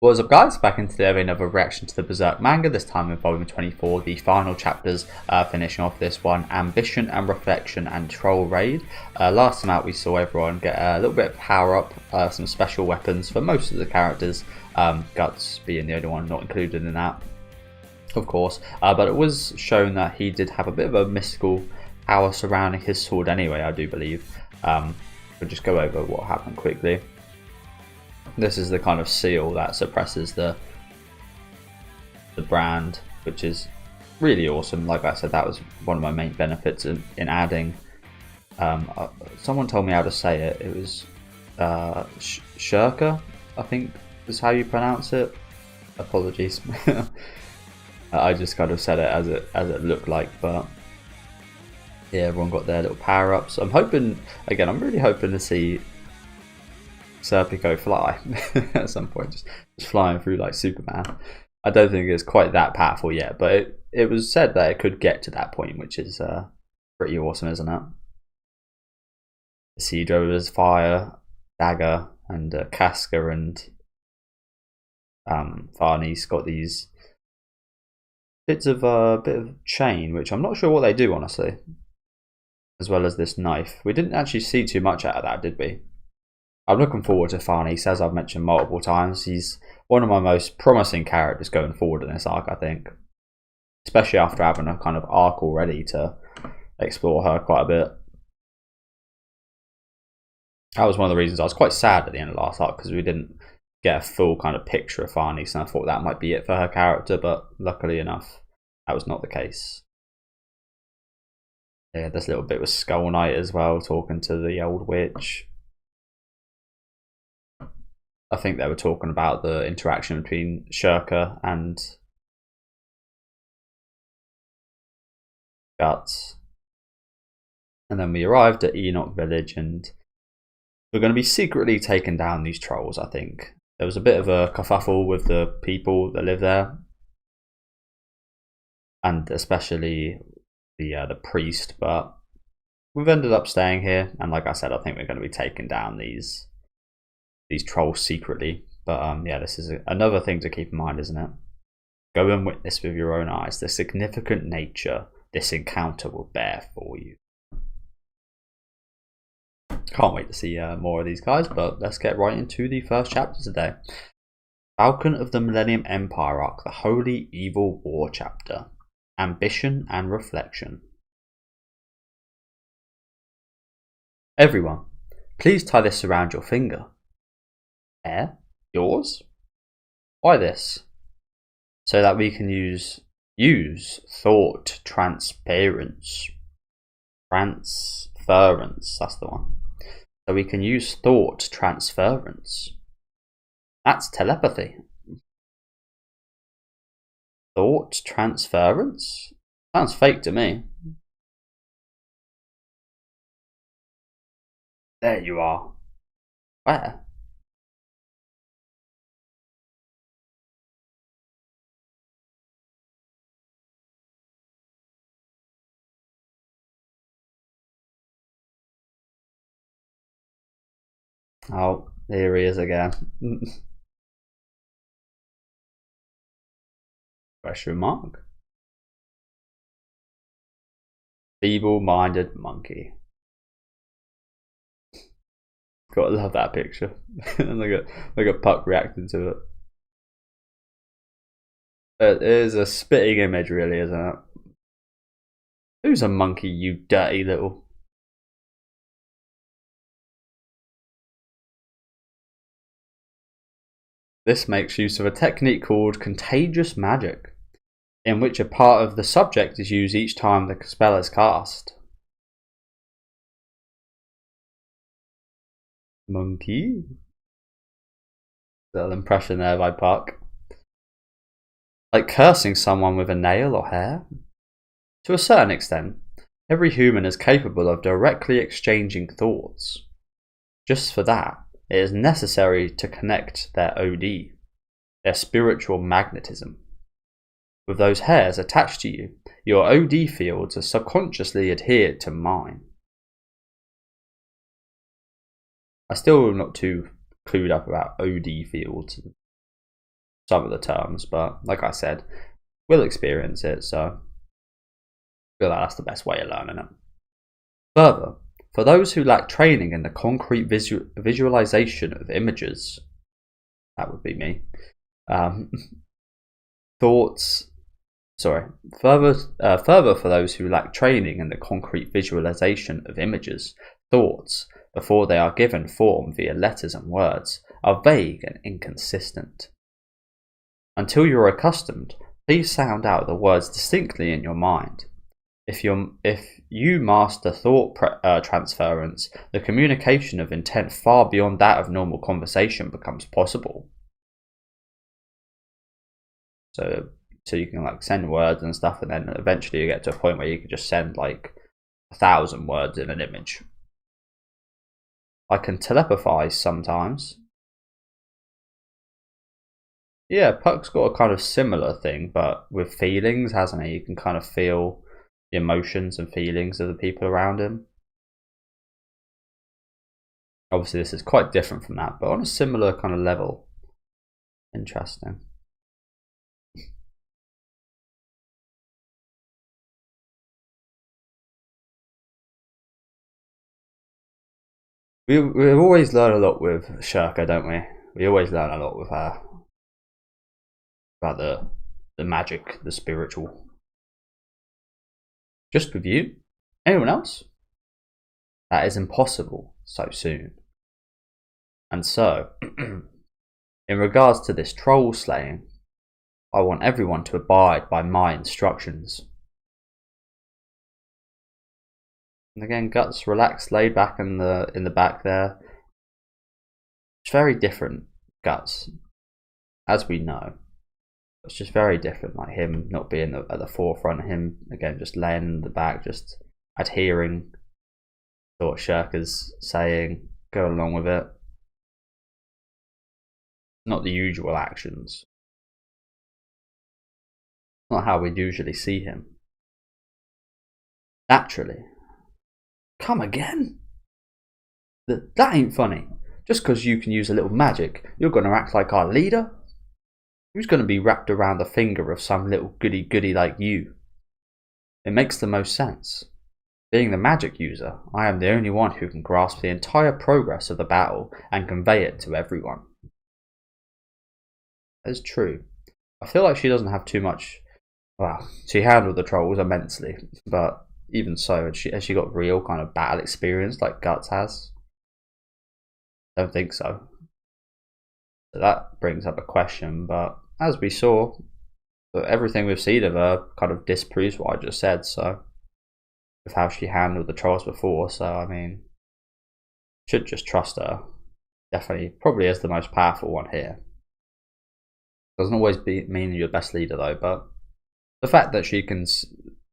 What's up, guys? Back in today with another reaction to the Berserk manga, this time in volume 24, the final chapters, finishing off this one, Ambition and Reflection and Troll Raid. Last time out we saw everyone get a little bit of power up, some special weapons for most of the characters, Guts being the only one not included in that, of course, but it was shown that he did have a bit of a mystical power surrounding his sword anyway, I do believe. We'll just go over what happened quickly. This is the kind of seal that suppresses the brand, which is really awesome. Like I said, that was one of my main benefits in adding. Someone told me how to say it. It was Scheirke, I think is how you pronounce it. Apologies. I just kind of said it as it looked like, but yeah, everyone got their little power ups. I'm hoping, again, I'm really hoping to see Serpico fly at some point, just flying through like Superman. I don't think it's quite that powerful yet, but it was said that it could get to that point, which is pretty awesome, isn't it? Isidro is fire, dagger, and Casca and farnese got these bits of bit of chain, which I'm not sure what they do, honestly, as well as this knife. We didn't actually see too much out of that, did we? I'm looking forward to farnese, as I've mentioned multiple times. He's one of my most promising characters going forward in this arc, I think. Especially after having a kind of arc already to explore her quite a bit. That was one of the reasons I was quite sad at the end of last arc, because we didn't get a full kind of picture of farnese, and I thought that might be it for her character, but luckily enough, that was not the case. Yeah, this little bit with Skull Knight as well, talking to the old witch. I think they were talking about the interaction between Scheirke and Guts. And then we arrived at Enoch Village, and we're going to be secretly taking down these trolls, I think. There was a bit of a kerfuffle with the people that live there, and especially the priest, but we've ended up staying here, and like I said, I think we're going to be taking down these trolls secretly. But yeah, this is another thing to keep in mind, isn't it? Go and witness with your own eyes the significant nature this encounter will bear for you. Can't wait to see more of these guys, but let's get right into the first chapter today. Falcon of the Millennium Empire arc, the Holy Evil War chapter, Ambition and Reflection. Everyone, please tie this around your finger. Hair? Yours? Why this? So that we can use thought transference. Transference, that's the one. So we can use thought transference. That's telepathy. Thought transference? Sounds fake to me. There you are. Where? Oh, here he is again. Question mark. Feeble-minded monkey. Gotta love that picture. like a puck reacting to it. It is a spitting image, really, isn't it? Who's a monkey, you dirty little... This makes use of a technique called contagious magic, in which a part of the subject is used each time the spell is cast. Monkey? Little impression there by Puck. Like cursing someone with a nail or hair? To a certain extent, every human is capable of directly exchanging thoughts. Just for that, it is necessary to connect their OD, their spiritual magnetism. With those hairs attached to you, your OD fields are subconsciously adhered to mine. I still am not too clued up about OD fields. some of the terms, but like I said, we'll experience it, so I feel like that's the best way of learning it. Further, for those who lack training in the concrete visualization of images, that would be me. Further, for those who lack training in the concrete visualization of images, thoughts, before they are given form via letters and words, are vague and inconsistent. Until you are accustomed, please sound out the words distinctly in your mind. If you master thought transference, the communication of intent far beyond that of normal conversation becomes possible. So you can like send words and stuff, and then eventually you get to a point where you can just send like 1,000 words in an image. I can telepathize sometimes. Yeah, Puck's got a kind of similar thing, but with feelings, hasn't he? You can kind of feel the emotions and feelings of the people around him. Obviously, this is quite different from that, but on a similar kind of level. Interesting. We always learn a lot with Scheirke, don't we? We always learn a lot with her about the magic, the spiritual. Just with you? Anyone else? That is impossible so soon. And so, in regards to this troll slaying, I want everyone to abide by my instructions. And again, Guts relaxed, laid back in the back there. It's very different, Guts, as we know. It's just very different, like him not being at the forefront, him again just laying in the back, just adhering to what Scheirke's saying, going along with it. Not the usual actions. Not how we'd usually see him. Naturally. Come again? That ain't funny. Just because you can use a little magic, you're going to act like our leader? Who's going to be wrapped around the finger of some little goody-goody like you? It makes the most sense. Being the magic user, I am the only one who can grasp the entire progress of the battle and convey it to everyone. That's true. I feel like she doesn't have too much. Well, she handled the trolls immensely, but even so, has she got real kind of battle experience like Guts has? Don't think so. So that brings up a question, but as we saw, everything we've seen of her kind of disproves what I just said, so with how she handled the trolls before, so I mean, should just trust her. Definitely, probably is the most powerful one here. Doesn't always mean you're the best leader though, but the fact that she can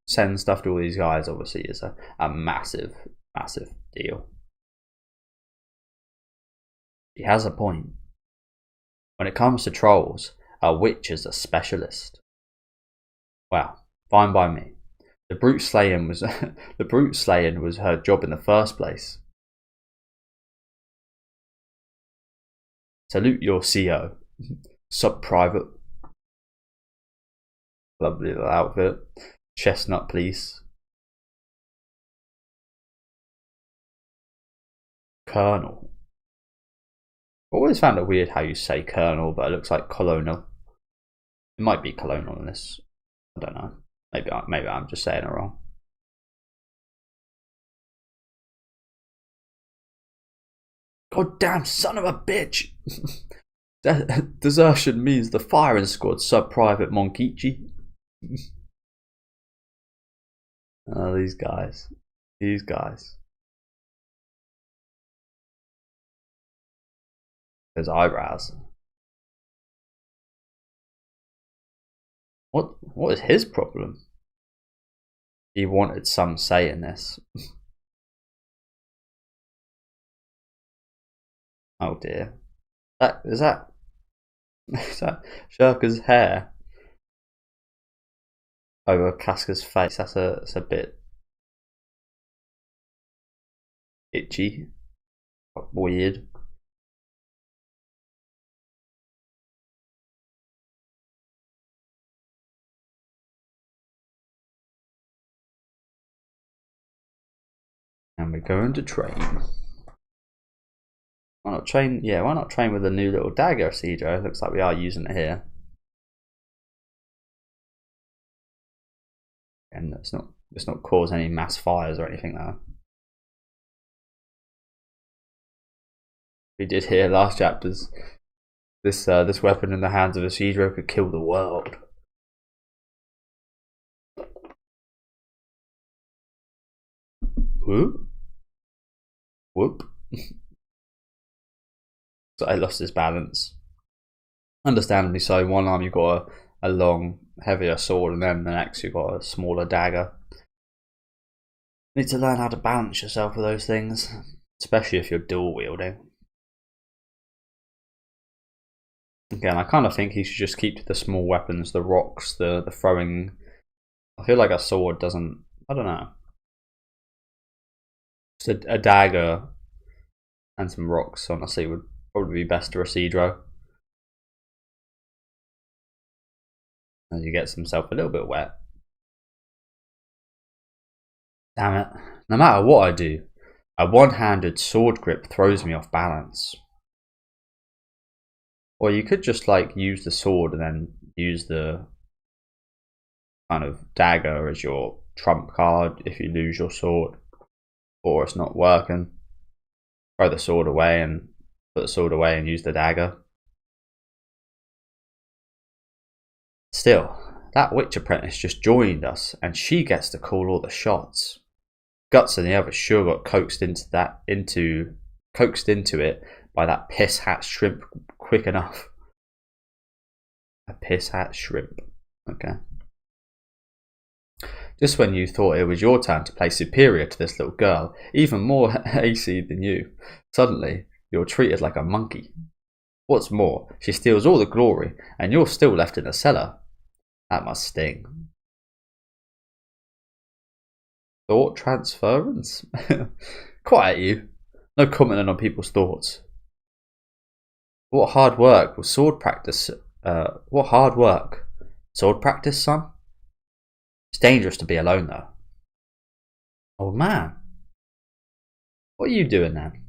send stuff to all these guys obviously is a massive, massive deal. He has a point. When it comes to trolls, a witch is a specialist. Well, fine by me. The brute slaying was her job in the first place. Salute your CO. Sub-private. Lovely little outfit. Chestnut police. Colonel. Always found it weird how you say colonel, but it looks like colonel. It might be colonel in this. I don't know. Maybe I'm just saying it wrong. Goddamn son of a bitch! Desertion means the firing squad, Sub-Private Monkichi. Oh, these guys. These guys. His eyebrows. What is his problem? He wanted some say in this. Oh dear. Is that Scheirke's hair over Casca's face? That's a bit itchy. Weird. And we're going to train. Why not train? Yeah, why not train with a new little dagger, Isidro? Looks like we are using it here. And let's not cause any mass fires or anything though. We did hear last chapters. This weapon in the hands of Isidro could kill the world. Whoop. Whoop. So I lost his balance. Understandably so. One arm you've got a long, heavier sword, and then the next you've got a smaller dagger. You need to learn how to balance yourself with those things, especially if you're dual wielding. Again, I kind of think he should just keep to the small weapons, the rocks, the throwing. I feel like a sword doesn't. I don't know. Just a dagger and some rocks, honestly, would probably be best to Isidro. As he gets himself a little bit wet. Damn it. No matter what I do, a one-handed sword grip throws me off balance. Or you could just like use the sword and then use the kind of dagger as your trump card if you lose your sword or it's not working. Throw the sword away and put the sword away and use the dagger. Still, that witch apprentice just joined us and she gets to call all the shots. Guts and the others sure got coaxed into it by that piss hat shrimp quick enough. A piss hat shrimp. Okay. Just when you thought it was your turn to play superior to this little girl, even more AC than you, suddenly you're treated like a monkey. What's more, she steals all the glory and you're still left in the cellar. That must sting. Thought transference? Quiet you. No commenting on people's thoughts. What hard work was sword practice? What hard work? Sword practice, son? It's dangerous to be alone, though. Oh man, what are you doing then?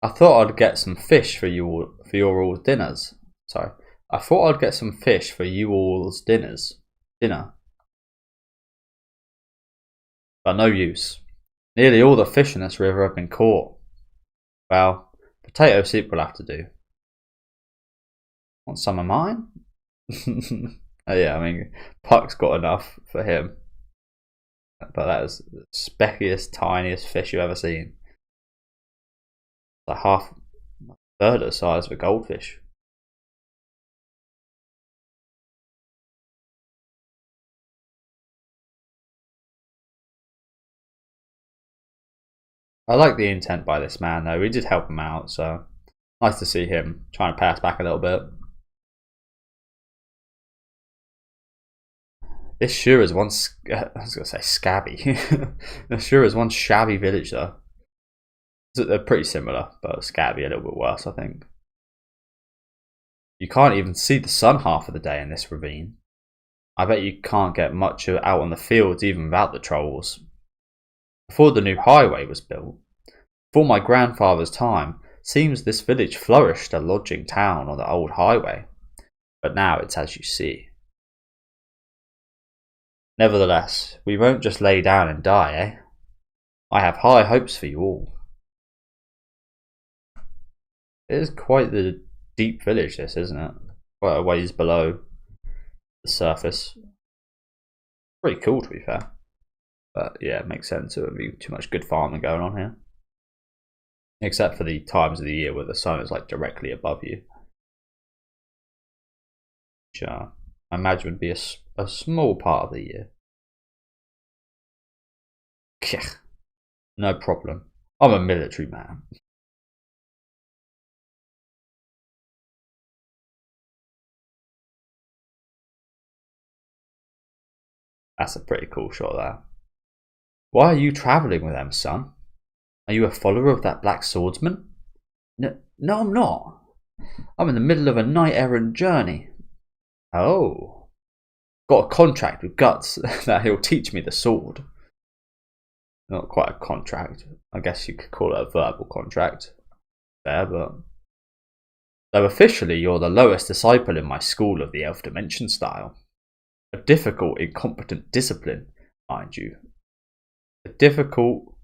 I thought I'd get some fish for your all's dinners. Sorry, I thought I'd get some fish for you all's dinner. But no use. Nearly all the fish in this river have been caught. Well, potato soup will have to do. Want some of mine? Oh, yeah, I mean, Puck's got enough for him. But that is the speckiest, tiniest fish you've ever seen. Like a third of the size of a goldfish. I like the intent by this man, though. We did help him out, so nice to see him trying to pay us back a little bit. This sure is one. I was gonna say scabby. This sure is one shabby village, though. They're pretty similar, but scabby a little bit worse, I think. You can't even see the sun half of the day in this ravine. I bet you can't get much out on the fields even without the trolls. Before the new highway was built, before my grandfather's time, seems this village flourished a lodging town on the old highway, but now it's as you see. Nevertheless, we won't just lay down and die, eh? I have high hopes for you all. It is quite the deep village, this, isn't it? Quite a ways below the surface. Pretty cool, to be fair. But yeah, it makes sense. It would be too much good farming going on here. Except for the times of the year where the sun is like directly above you. Which I imagine would be a small part of the year. No problem. I'm a military man. That's a pretty cool shot there. Why are you travelling with them, son? Are you a follower of that black swordsman? No, I'm not. I'm in the middle of a knight-errant journey. Oh. Got a contract with Guts that he'll teach me the sword. Not quite a contract. I guess you could call it a verbal contract there, but though officially you're the lowest disciple in my school of the Elf Dimension style. A difficult, incompetent discipline, mind you. A difficult,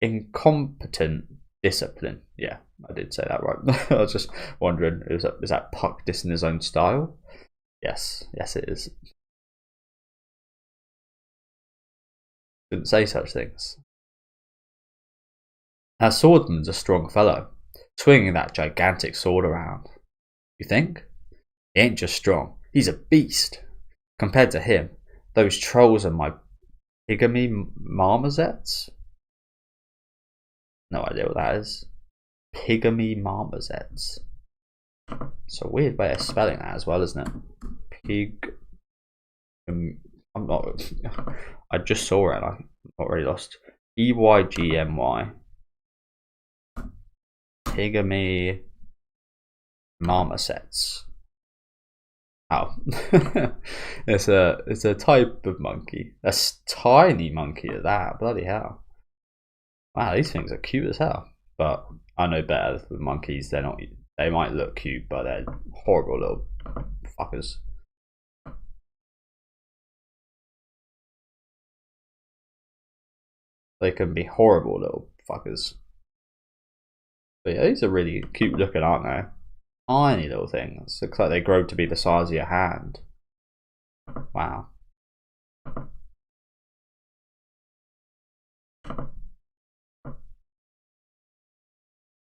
incompetent discipline. Yeah, I did say that right. I was just wondering, is that Puck dissing his own style? Yes, yes it is. Didn't say such things. Our swordsman's a strong fellow, swinging that gigantic sword around. You think? He ain't just strong, he's a beast. Compared to him, those trolls are my pygmy marmosets? No idea what that is. Pygmy marmosets. It's a weird way of spelling that as well, isn't it? I'm not. I just saw it. I'm not really lost. Pygmy. Pygmy marmosets. Oh, it's a type of monkey. A tiny monkey at that. Bloody hell! Wow, these things are cute as hell. But I know better with monkeys. They're not. They might look cute, but they're horrible little fuckers. They can be horrible little fuckers. But yeah, these are really cute looking, aren't they? Tiny little things. Looks like they grow to be the size of your hand. Wow.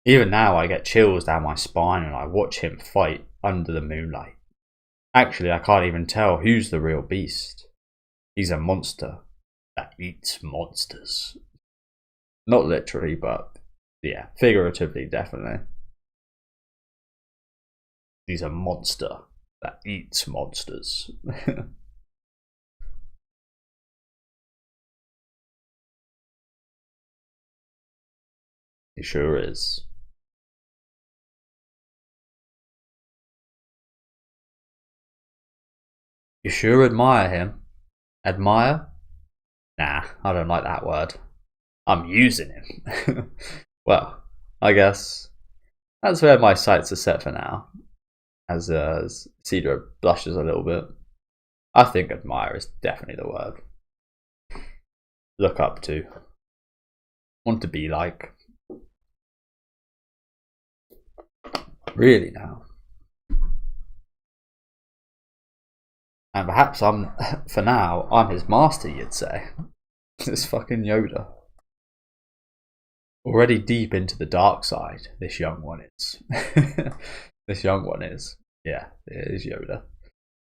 Even now I get chills down my spine when I watch him fight under the moonlight. Actually, I can't even tell who's the real beast. He's a monster that eats monsters. Not literally, but yeah, figuratively, definitely. He's a monster that eats monsters. He sure is. You sure admire him? Admire? Nah, I don't like that word. I'm using him. Well, I guess that's where my sights are set for now. As Isidro blushes a little bit. I think admire is definitely the word. Look up to. Want to be like. Really now. And perhaps for now, I'm his master, you'd say. This fucking Yoda. Already deep into the dark side, this young one is. This young one is. Yeah, it is Yoda.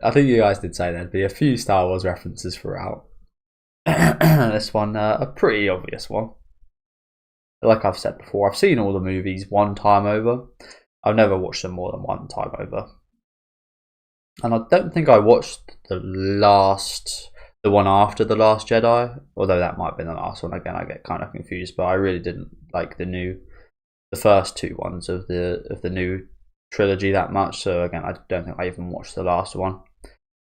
I think you guys did say there'd be a few Star Wars references throughout. This one, a pretty obvious one. Like I've said before, I've seen all the movies one time over. I've never watched them more than one time over. And I don't think I watched the one after The Last Jedi, although that might have been the last one. Again, I get kind of confused, but I really didn't like the first two ones of the new trilogy that much. So again, I don't think I even watched the last one.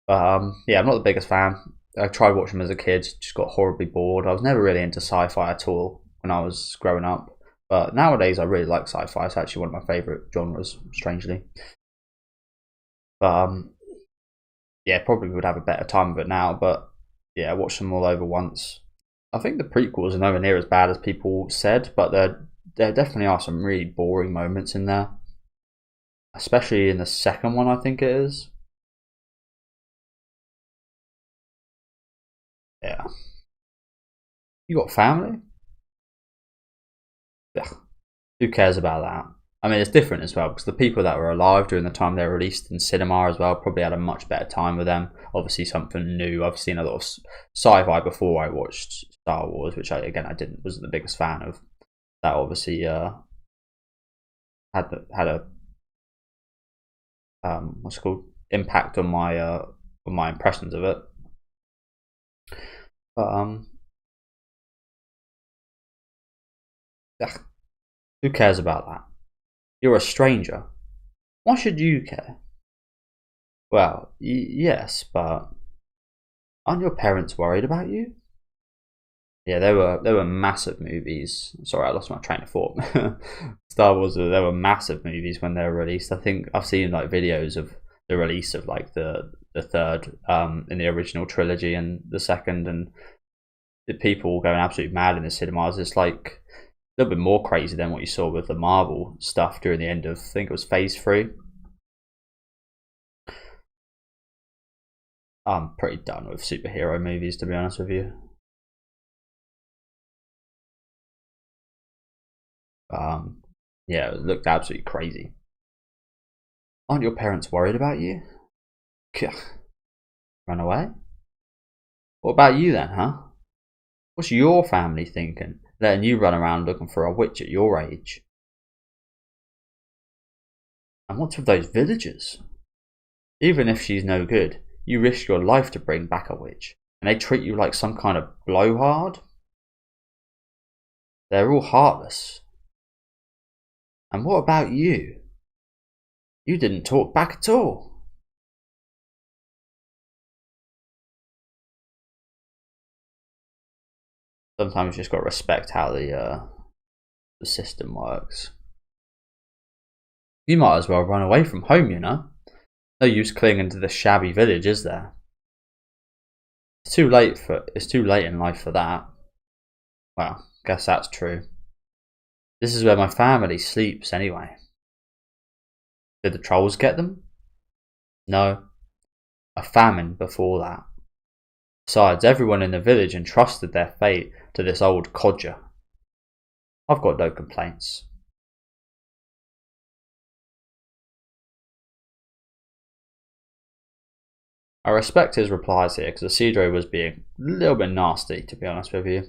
But yeah, I'm not the biggest fan. I tried watching them as a kid, just got horribly bored. I was never really into sci-fi at all when I was growing up. But nowadays, I really like sci-fi. It's actually one of my favourite genres, strangely. But yeah, probably would have a better time of it now. But yeah, I watched them all over once. I think the prequels are nowhere near as bad as people said, but there definitely are some really boring moments in there, especially in the second one. I think it is. Yeah. You got family? Yeah. Who cares about that? I mean, it's different as well because the people that were alive during the time they were released in cinema as well probably had a much better time with them. Obviously, something new. I've seen a lot of sci-fi before I watched Star Wars, which I wasn't the biggest fan of. That obviously had a what's it called, impact on my impressions of it. But who cares about that? You're a stranger. Why should you care? Well, yes, but aren't your parents worried about you? Yeah, there were massive movies. Sorry, I lost my train of thought. Star Wars, there were massive movies when they were released. I think I've seen like videos of the release of like the third in the original trilogy and the second, and the people going absolutely mad in the cinemas. It's like a little bit more crazy than what you saw with the Marvel stuff during the end of, I think it was Phase 3. I'm pretty done with superhero movies, to be honest with you. Yeah, it looked absolutely crazy. Aren't your parents worried about you? Run away? What about you then, huh? What's your family thinking, letting you run around looking for a witch at your age? And what's with those villagers? Even if she's no good, you risk your life to bring back a witch, and they treat you like some kind of blowhard? They're all heartless. And what about you? You didn't talk back at all. Sometimes you just got to respect how the system works. You might as well run away from home, you know. No use clinging to the shabby village, is there? It's too late in life for that. Well, guess that's true. This is where my family sleeps anyway. Did the trolls get them? No. A famine before that. Besides, everyone in the village entrusted their fate to this old codger. I've got no complaints. I respect his replies here because Isidro was being a little bit nasty, to be honest with you.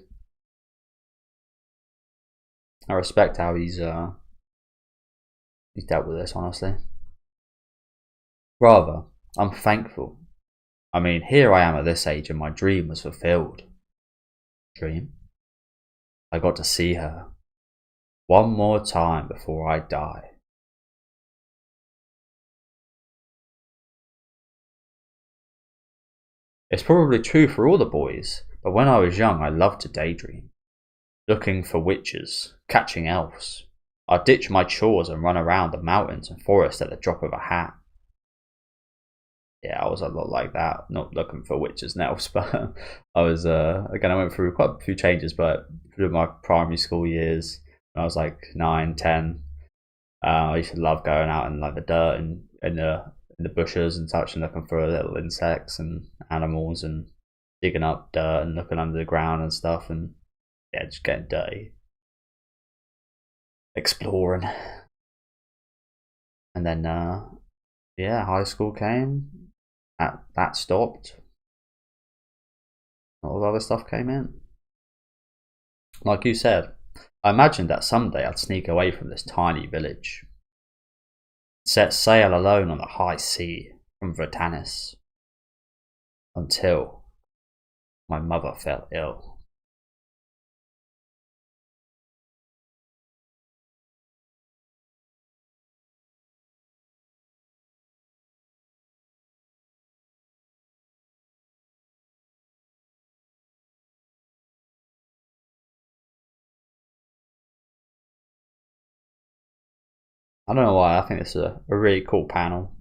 I respect how he's dealt with this, honestly. Rather, I'm thankful. I mean, here I am at this age and my dream was fulfilled. Dream? I got to see her one more time before I die. It's probably true for all the boys, but when I was young I loved to daydream. Looking for witches, catching elves. I'd ditch my chores and run around the mountains and forests at the drop of a hat. Yeah, I was a lot like that, not looking for witches and elves, but I was, again, I went through quite a few changes, but through my primary school years, when I was like 9, 10, I used to love going out in like the dirt and in the bushes and such and looking for little insects and animals and digging up dirt and looking under the ground and stuff, and yeah, just getting dirty, exploring. And then yeah, high school came, that stopped, all the other stuff came in. Like you said, I imagined that someday I'd sneak away from this tiny village, set sail alone on the high sea from Vertanis, until my mother fell ill. I don't know why, I think this is a really cool panel.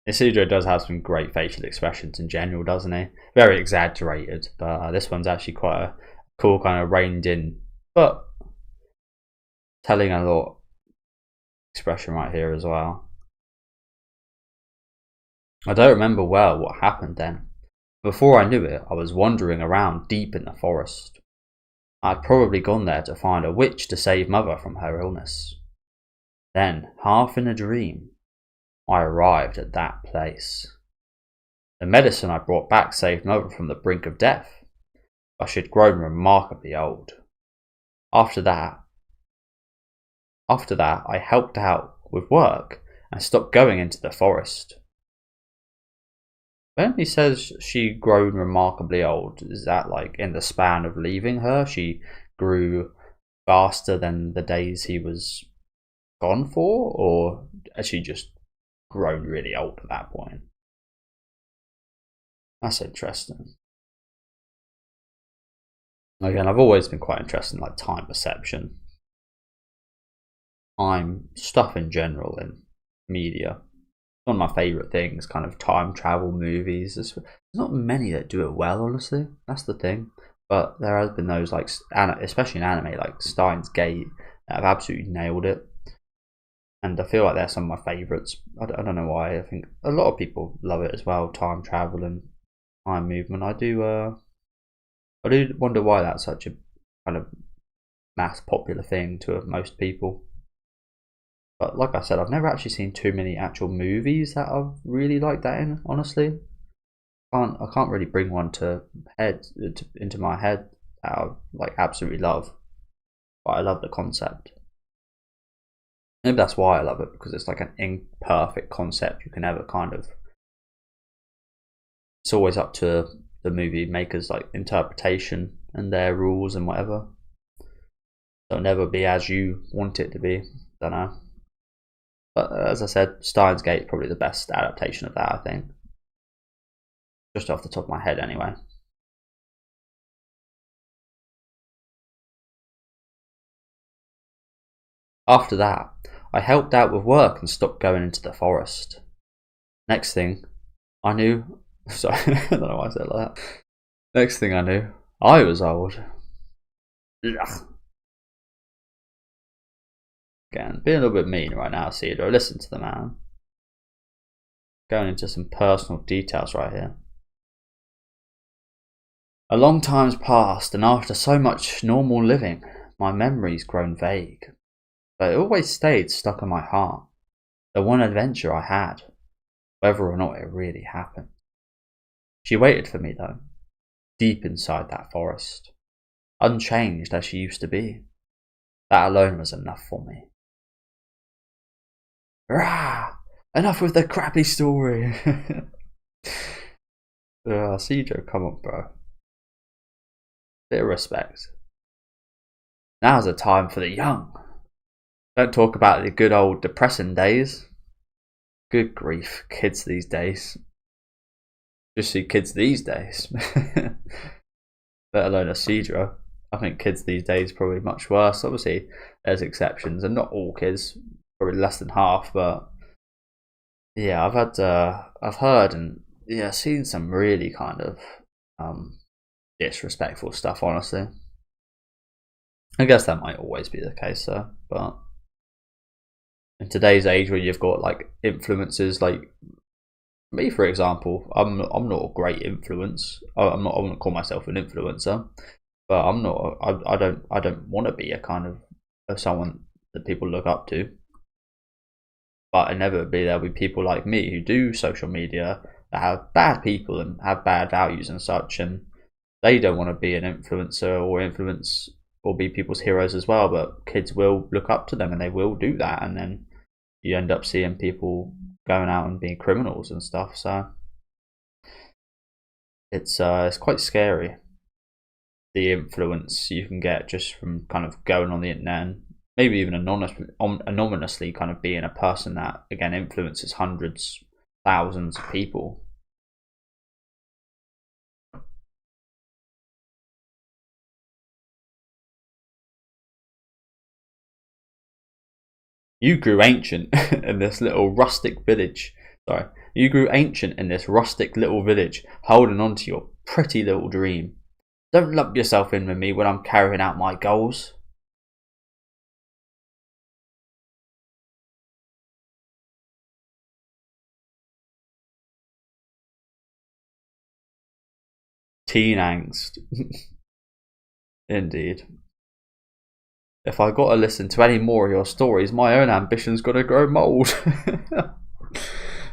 Isidro does have some great facial expressions in general, doesn't he? Very exaggerated, but this one's actually quite a cool kind of reined in, but telling a lot expression right here as well. I don't remember well what happened then. Before I knew it, I was wandering around deep in the forest. I'd probably gone there to find a witch to save Mother from her illness. Then, half in a dream, I arrived at that place. The medicine I brought back saved Mother from the brink of death, but she'd grown remarkably old. After that, I helped out with work and stopped going into the forest. When he says she grown remarkably old, is that like in the span of leaving her? She grew faster than the days he was gone for, or has she just grown really old at that point? That's interesting. Again, I've always been quite interested in like time perception, time stuff in general in media. One of my favourite things, kind of time travel movies. There's not many that do it well, honestly. That's the thing. But there has been those, like, especially in anime, like Steins Gate, that have absolutely nailed it. And I feel like they're some of my favourites. I don't know why. I think a lot of people love it as well. Time travel and time movement. I do wonder why that's such a kind of mass popular thing to most people. But like I said, I've never actually seen too many actual movies that I've really liked that in. Honestly, I can't really bring one into my head that I like absolutely love. But I love the concept. Maybe that's why I love it, because it's like an imperfect concept. You can never kind of. It's always up to the movie makers' like interpretation and their rules and whatever. It'll never be as you want it to be. Don't know. But as I said, Steins Gate is probably the best adaptation of that, I think. Just off the top of my head, anyway. After that, I helped out with work and stopped going into the forest. Next thing I knew. Sorry, I don't know why I said it like that. Next thing I knew, I was old. Ugh. Again, being a little bit mean right now, Isidro. Listen to the man. Going into some personal details right here. A long time's passed, and after so much normal living, my memory's grown vague. But it always stayed stuck in my heart. The one adventure I had, whether or not it really happened. She waited for me though, deep inside that forest, unchanged as she used to be. That alone was enough for me. Rah! Enough with the crappy story. Isidro, come on, bro. Bit of respect. Now's the time for the young. Don't talk about the good old depressing days. Good grief, kids these days. Just see kids these days. Let alone Isidro. I think kids these days are probably much worse. Obviously, there's exceptions, and not all kids. Probably less than half, but yeah, I've heard and seen some really kind of disrespectful stuff. Honestly, I guess that might always be the case, though. But in today's age, where you've got like influences, like me, for example, I'm not a great influence. I wouldn't call myself an influencer, but I'm not. I don't want to be a kind of someone that people look up to. But inevitably there'll be people like me who do social media that have bad people and have bad values and such, and they don't want to be an influencer or influence or be people's heroes as well, but kids will look up to them and they will do that, and then you end up seeing people going out and being criminals and stuff. So it's quite scary, the influence you can get just from kind of going on the internet and maybe even anonymously kind of being a person that, again, influences hundreds, thousands of people. You grew ancient in this little rustic village. Sorry. You grew ancient in this rustic little village, holding on to your pretty little dream. Don't lump yourself in with me when I'm carrying out my goals. Teen angst. Indeed. If I got to listen to any more of your stories, my own ambition's gonna grow mould.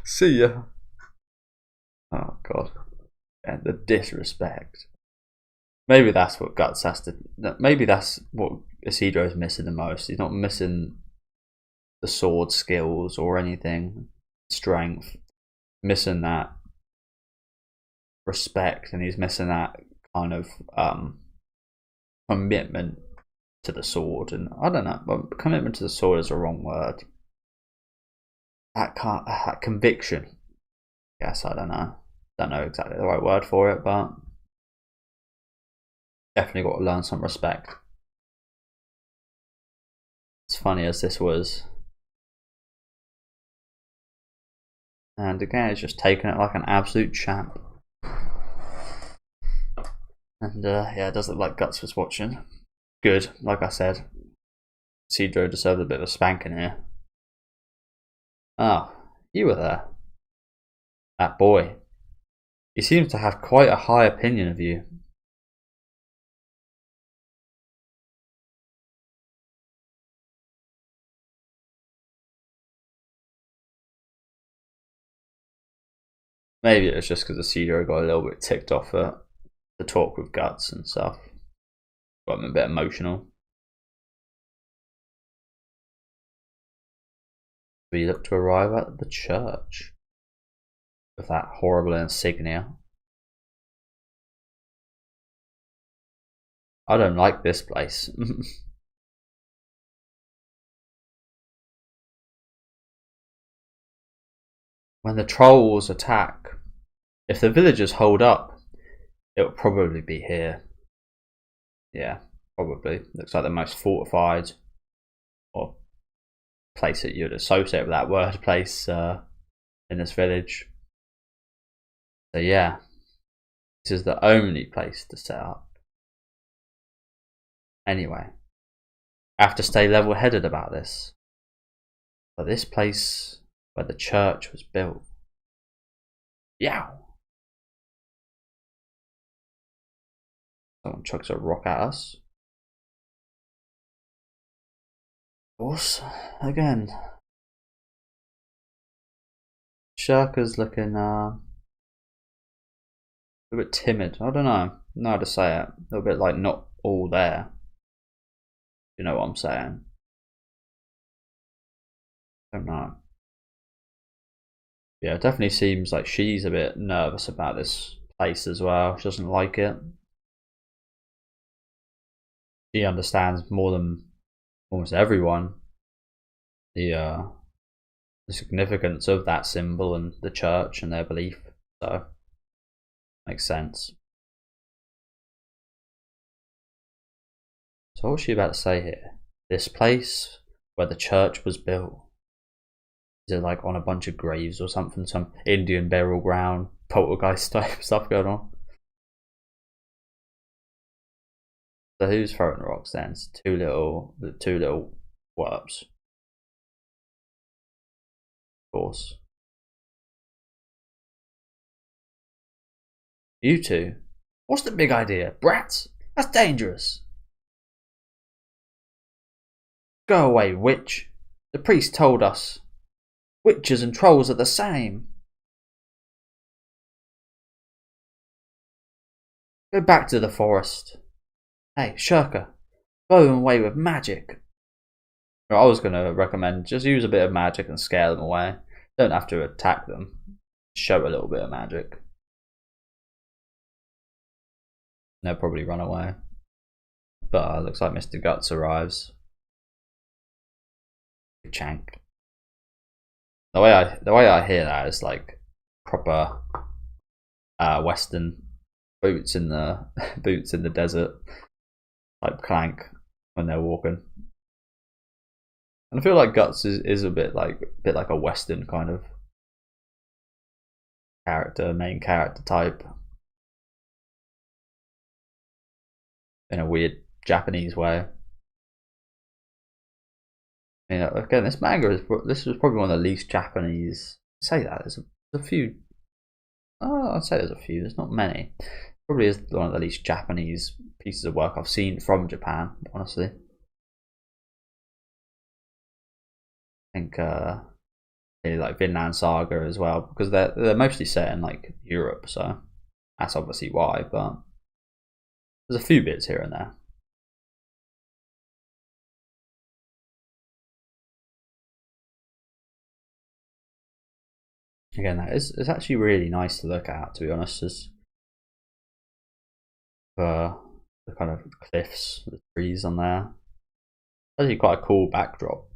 See ya. Oh god. And the disrespect. Maybe that's what Guts has to. Maybe that's what Isidro's missing the most. He's not missing the sword skills or anything, strength. Missing that respect, and he's missing that kind of commitment to the sword. And I don't know, but commitment to the sword is a wrong word. That conviction. Yes, I don't know. Don't know exactly the right word for it, but Definitely got to learn some respect. As funny as this was. And again, it's just taking it like an absolute champ. And yeah, it does look like Guts was watching. Good, like I said. Isidro deserved a bit of a spanking here. Ah, you were there. That boy. He seems to have quite a high opinion of you. Maybe it was just because Isidro got a little bit ticked off at the talk with Guts and stuff. Got him a bit emotional. We look to arrive at the church with that horrible insignia. I don't like this place. When the trolls attack, if the villagers hold up, it will probably be here. Yeah, probably. Looks like the most fortified or place that you'd associate with that word place in this village. So yeah, this is the only place to set up. Anyway, I have to stay level-headed about this. But this place where the church was built. Yow! Someone chucks a rock at us. Of course, again. Scheirke's looking a bit timid. I don't know how to say it. A little bit like not all there. You know what I'm saying? I don't know. Yeah, it definitely seems like she's a bit nervous about this place as well. She doesn't like it. She understands more than almost everyone the significance of that symbol and the church and their belief. So makes sense. So what's she about to say here? This place where the church was built. Is it like on a bunch of graves or something? Some Indian burial ground, poltergeist type stuff going on? So who's throwing rocks then? It's the two little whelps. Of course. You two? What's the big idea? Brats? That's dangerous. Go away, witch. The priest told us. Witches and trolls are the same. Go back to the forest. Hey, Scheirke, blow them away with magic. I was going to recommend just use a bit of magic and scare them away. Don't have to attack them. Show a little bit of magic. They'll probably run away. But looks like Mr. Guts arrives. Chank. The way I hear that is like proper Western boots in the desert type clank when they're walking. And I feel like Guts is a bit like a Western kind of main character type. In a weird Japanese way. You know, again, this manga this was probably one of the least Japanese. Say that there's a few. Oh, I'd say there's a few. There's not many. Probably is one of the least Japanese pieces of work I've seen from Japan. Honestly, I think maybe like Vinland Saga as well, because they're mostly set in like Europe, so that's obviously why. But there's a few bits here and there. Again, it's actually really nice to look at, to be honest. As the kind of cliffs, the trees on there. Actually, quite a cool backdrop.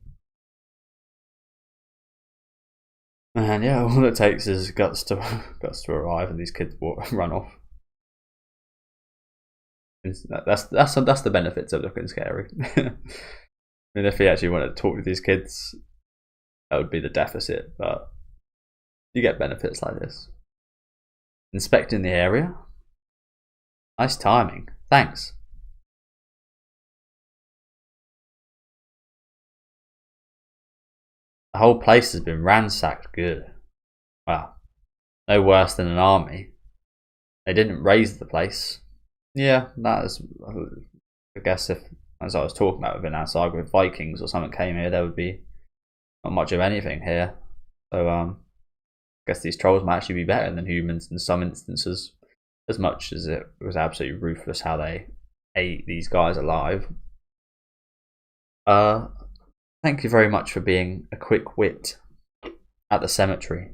And yeah, all it takes is guts to arrive, and these kids run off. That's the benefits of looking scary. And if you actually want to talk to these kids, that would be the deficit. But you get benefits like this. Inspecting the area. Nice timing. Thanks. The whole place has been ransacked. Good. Wow. No worse than an army. They didn't raise the place. Yeah, that is. I guess if, as I was talking about with an saga, if Vikings or something came here, there would be not much of anything here. So I guess these trolls might actually be better than humans in some instances, as much as it was absolutely ruthless how they ate these guys alive. Thank you very much for being a quick wit at the cemetery.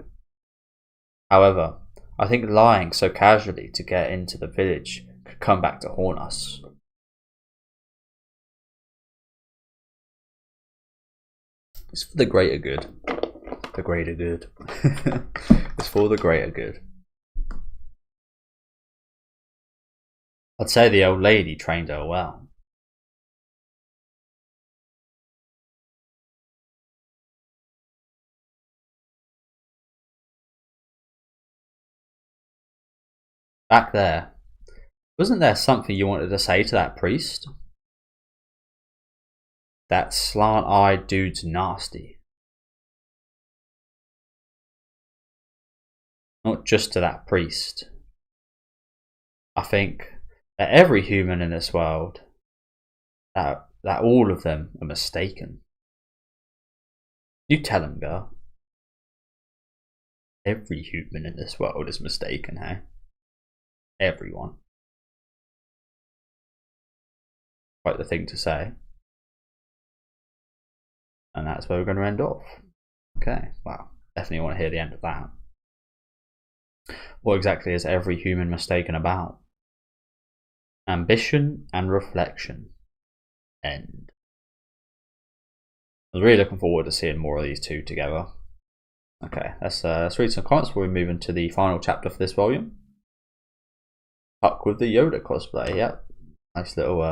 However, I think lying so casually to get into the village could come back to haunt us. It's for the greater good. The greater good. It's for the greater good. I'd say the old lady trained her well. Back there, wasn't there something you wanted to say to that priest? That slant-eyed dude's nasty. Not just to that priest. I think that every human in this world, that all of them are mistaken. You tell him, girl. Every human in this world is mistaken, hey? Everyone. Quite the thing to say. And that's where we're going to end off. Okay, wow. Definitely want to hear the end of that. What exactly is every human mistaken about? Ambition and reflection. End. I was really looking forward to seeing more of these two together. Okay, let's read some comments before we move into the final chapter for this volume. Puck with the Yoda cosplay, yep. Nice little,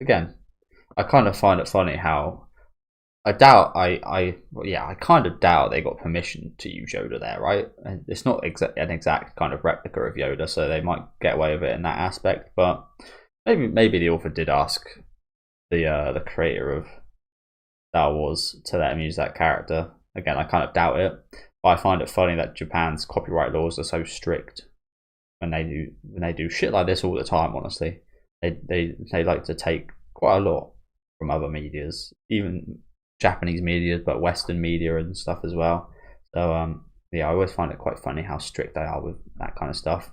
again, I kind of find it funny how I kind of doubt they got permission to use Yoda there, right? And it's not an exact kind of replica of Yoda, so they might get away with it in that aspect. But maybe the author did ask the creator of Star Wars to let him use that character. Again, I kind of doubt it, but I find it funny that Japan's copyright laws are so strict when they do shit like this all the time. Honestly, they like to take quite a lot from other medias, even Japanese media, but Western media and stuff as well. So yeah, I always find it quite funny how strict they are with that kind of stuff.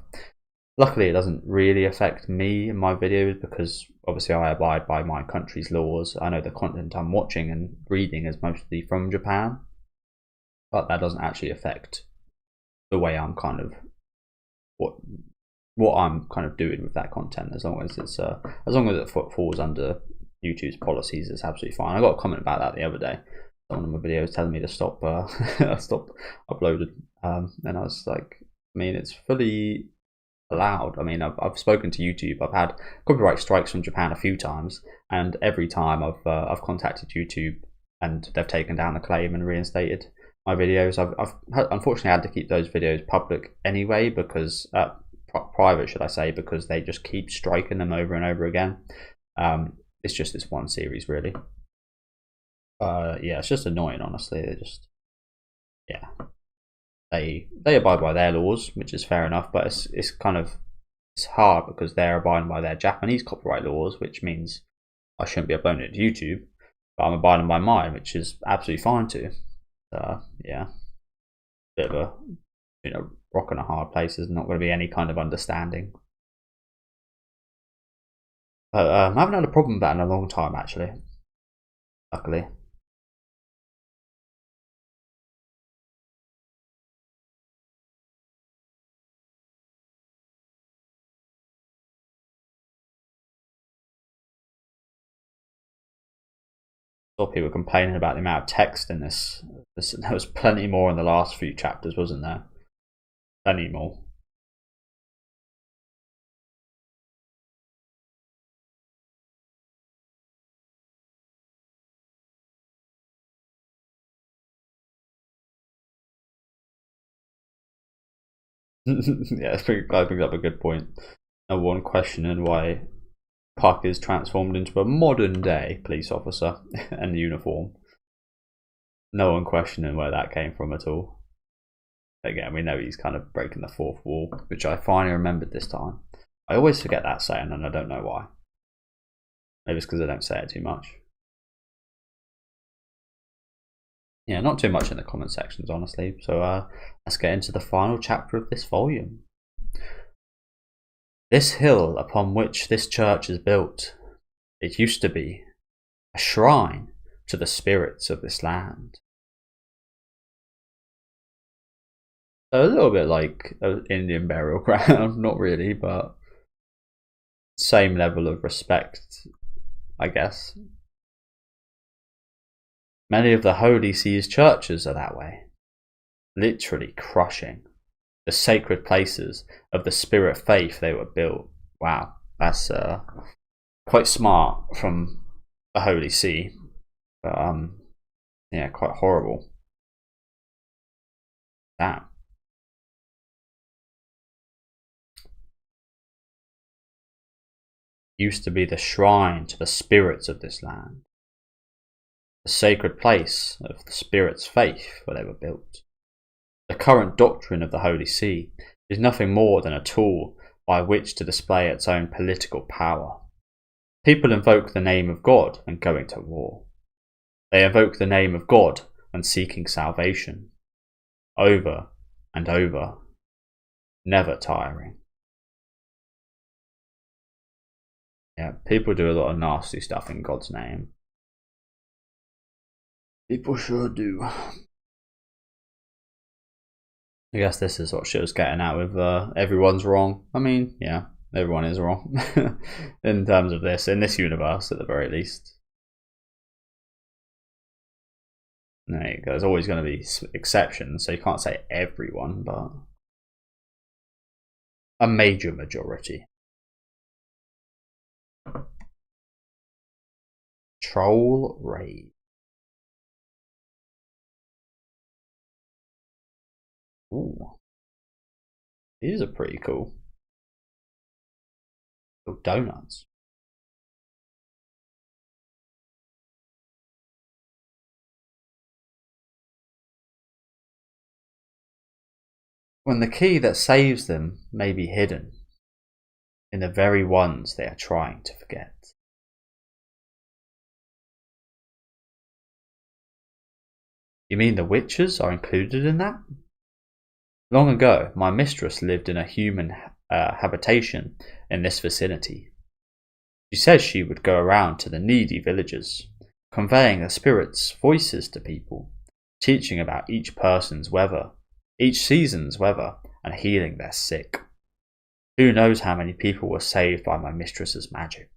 Luckily, it doesn't really affect me in my videos because obviously I abide by my country's laws. I know the content I'm watching and reading is mostly from Japan, but that doesn't actually affect the way I'm kind of what I'm kind of doing with that content. As long as it falls under YouTube's policies, it's absolutely fine. I got a comment about that the other day. One of my videos telling me to stop stop uploading, and I was like, I mean, it's fully allowed. I mean, I've spoken to YouTube. I've had copyright strikes from Japan a few times, and every time I've contacted YouTube, and they've taken down the claim and reinstated my videos. I've unfortunately had to keep those videos public anyway, because private, should I say, because they just keep striking them over and over again. It's just this one series, really. Yeah, it's just annoying, honestly. They just, yeah, they abide by their laws, which is fair enough, but it's kind of, it's hard because they're abiding by their Japanese copyright laws, which means I shouldn't be uploading it to YouTube, but I'm abiding by mine, which is absolutely fine too. Yeah, bit of a, you know, rock and a hard place. There's not going to be any kind of understanding. I haven't had a problem with that in a long time, actually. Luckily. Saw people complaining about the amount of text in this. There was plenty more in the last few chapters, wasn't there? Plenty more. Yeah, I think that's a good point. No one questioning why Puck is transformed into a modern day police officer and uniform. No one questioning where that came from at all. Again, we know he's kind of breaking the fourth wall, which I finally remembered this time. I always forget that saying, and I don't know why. Maybe it's because I don't say it too much. Yeah, not too much in the comment sections, honestly. So let's get into the final chapter of this volume. This hill upon which this church is built, it used to be a shrine to the spirits of this land. So a little bit like an Indian burial ground, not really, but same level of respect, I guess. Many of the Holy See's churches are that way, literally crushing the sacred places of the spirit faith they were built. Wow, that's quite smart from the Holy See, but yeah, quite horrible. Damn. Used to be the shrine to the spirits of this land, the sacred place of the spirits' faith where they were built. The current doctrine of the Holy See is nothing more than a tool by which to display its own political power. People invoke the name of God when going to war. They invoke the name of God when seeking salvation, over and over, never tiring. Yeah, people do a lot of nasty stuff in God's name. People sure do. I guess this is what she was getting at with everyone's wrong. I mean, yeah, everyone is wrong in terms of this, in this universe at the very least. There's always going to be exceptions, so you can't say everyone, but a major majority. Troll raid. Ooh, these are pretty cool. Oh, donuts. When the key that saves them may be hidden in the very ones they are trying to forget. You mean the witches are included in that? Long ago, my mistress lived in a human habitation in this vicinity. She said she would go around to the needy villagers, conveying the spirits' voices to people, teaching about each person's weather, each season's weather, and healing their sick. Who knows how many people were saved by my mistress's magic?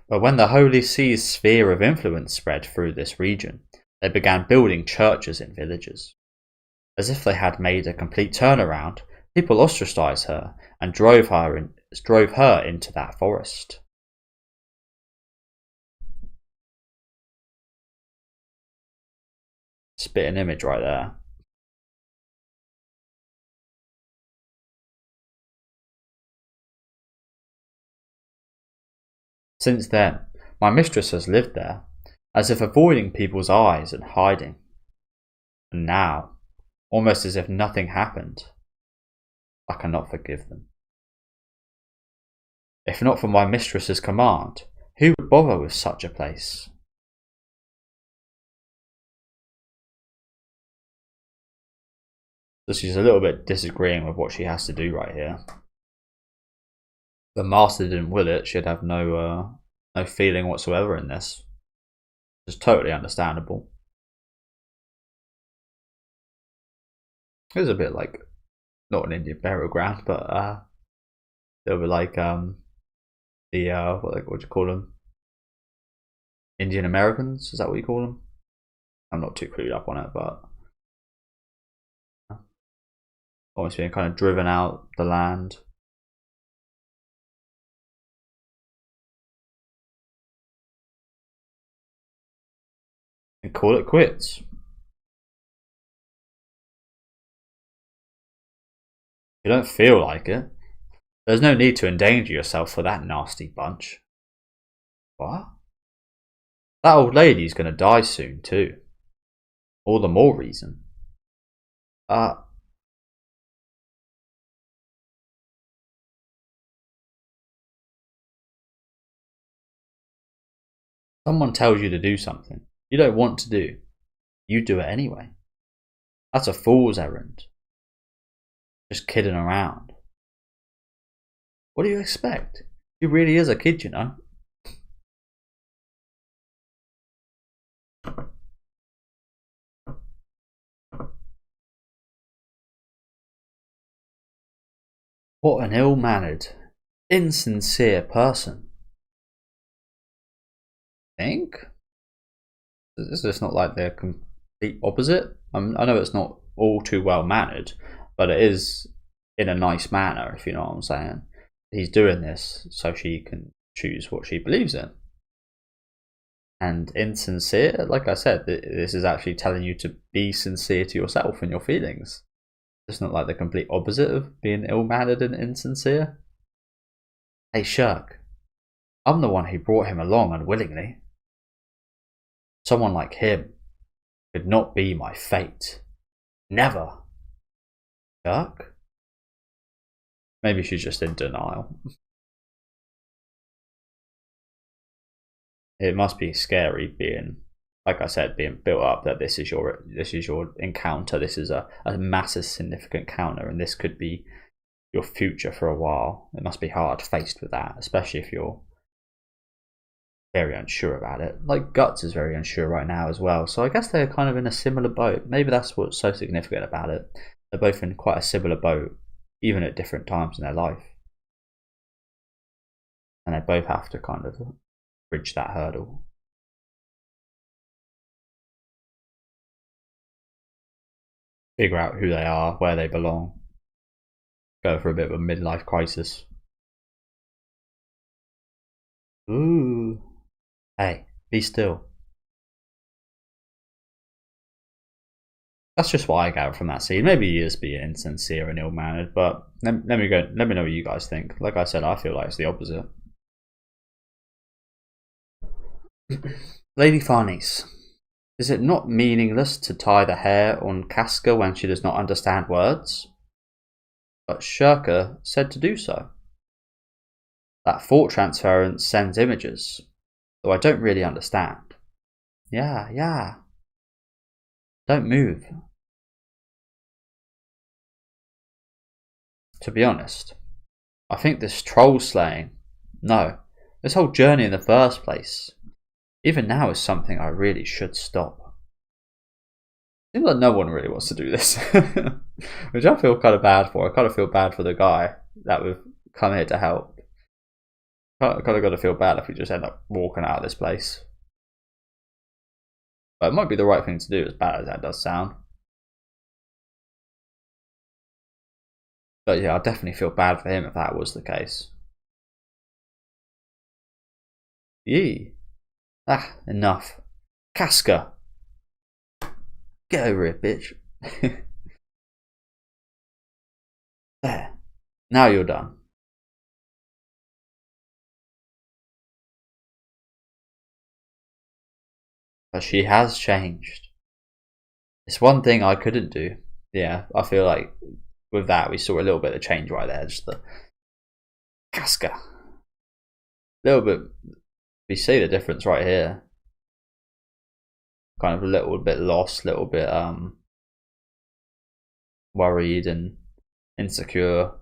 But when the Holy See's sphere of influence spread through this region, they began building churches in villages. As if they had made a complete turnaround, people ostracized her and drove her into that forest. Spit an image right there. Since then, my mistress has lived there, as if avoiding people's eyes and hiding. And now, almost as if nothing happened, I cannot forgive them. If not for my mistress's command, who would bother with such a place? So she's a little bit disagreeing with what she has to do right here. The master didn't will it, she'd have no feeling whatsoever in this. It's totally understandable. It was a bit like, not an Indian burial ground, but they were like what do you call them? Indian Americans? Is that what you call them? I'm not too clued up on it, but almost being kind of driven out the land. call it quits. You don't feel like it. There's no need to endanger yourself for that nasty bunch. What? That old lady's gonna die soon, too. All the more reason. Someone tells you to do something you don't want to do. You do it anyway. That's a fool's errand. Just kidding around. What do you expect? He really is a kid, you know. What an ill-mannered, insincere person. Think? Is this not like the complete opposite? I know it's not all too well mannered, but it is in a nice manner, if you know what I'm saying. He's doing this so she can choose what she believes in. And insincere, like I said, this is actually telling you to be sincere to yourself and your feelings. It's not like the complete opposite of being ill-mannered and insincere. Hey Scheirke, I'm the one who brought him along unwillingly. Someone like him could not be my fate. Never. Scheirke? Maybe she's just in denial. It must be scary being, like I said, being built up that this is your encounter. This is a massive, significant counter, and this could be your future for a while. It must be hard faced with that, especially if you're very unsure about it. Like Guts is very unsure right now as well. So I guess they're kind of in a similar boat. Maybe that's what's so significant about it. They're both in quite a similar boat, even at different times in their life. And they both have to kind of bridge that hurdle. Figure out who they are, where they belong. Go for a bit of a midlife crisis. Ooh. Hey, be still. That's just what I gather from that scene. Maybe he is being insincere and ill-mannered, but let me know what you guys think. Like I said, I feel like it's the opposite. Lady Farnese, is it not meaningless to tie the hair on Casca when she does not understand words? But Scheirke said to do so. That thought transference sends images, though I don't really understand. Yeah. Don't move. To be honest, I think this troll slaying, no, this whole journey in the first place, even now is something I really should stop. Seems like no one really wants to do this, which I feel kind of bad for. I kind of feel bad for the guy that we've come here to help. I kind of got to feel bad if we just end up walking out of this place. But it might be the right thing to do, as bad as that does sound. But yeah, I definitely feel bad for him if that was the case. Yee. Ah, enough. Casca! Get over it, bitch. There. Now you're done. But she has changed. It's one thing I couldn't do. Yeah, I feel like with that we saw a little bit of change right there. Just the Casca. A little bit. We see the difference right here. Kind of a little bit lost, a little bit worried and insecure.